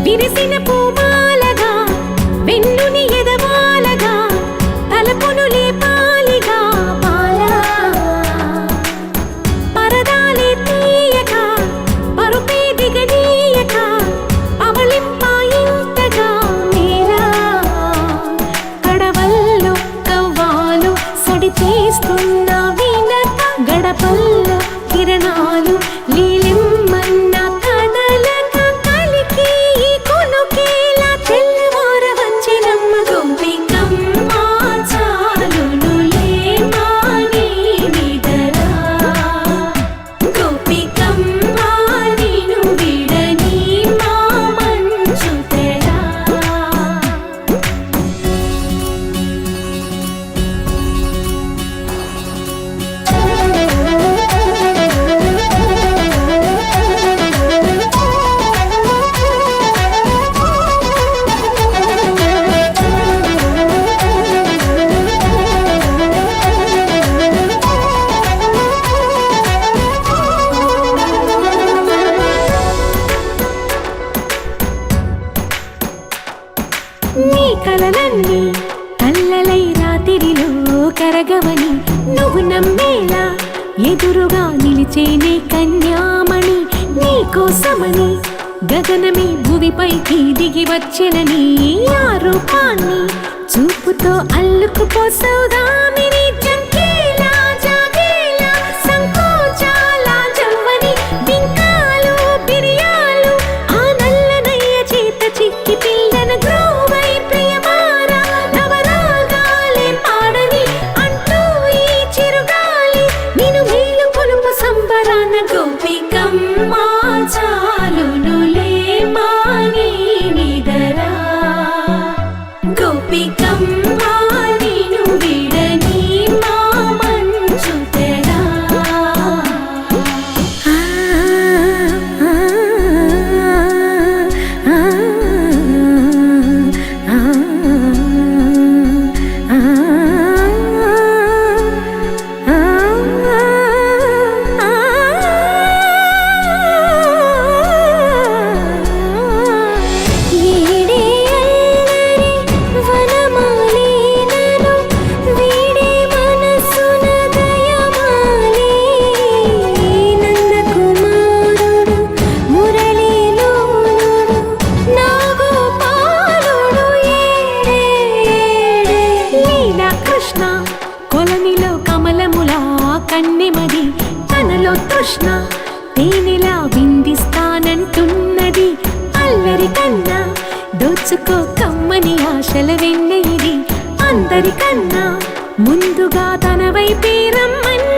విరిసిన పూమాలగా వెన్నుని ఎదవాలగా తలపును లేపాలిగా బాలా పరదాలే తీయక పరుపే దిగనీయక అవలింపాయింతగా మీరా కడవల్లో కవ్వాలు సడి చేస్తున్న వీణత గడపల్లో కిరణాలు లీలిమ్మన్న నీ కలలన్నీ కల్లలై రాత్రిలో కరగవని నువ్వు నమ్మేలా ఎదురుగా నిలిచేనే కన్యామణి నీ కోసమని గగనమే భువిపైకి దిగి వచ్చెనని ఆ రూపాన్ని చూపుతో అల్లుకుపోసౌదామిని జంకేలా జాగేలా సంకోచాల జవ్వని బింకాలు బిరియాలు ఆ నల్లనయ్య చేత చిక్కి పిల్లన గ్రోవై ప్రియమారా నవరాగాలే పాడని అంటూ ఈ చిరుగాలి నిన్ను మేలు కొలుపు సంబరాన గోపికమ్మ చాలునులే మాని నిదరా గోపికమ్మ నిన్ను విడని మా మంచు తెరా కొలనిలో కమలములా కన్నెమది తనలో తృష్ణ తేనెలా విందిస్తానంటున్నది అల్లరి కన్నా దోచుకో కమ్మని ఆశల వెన్నె ఇది అందరికన్నా ముందుగా తన వైపే రమ్మని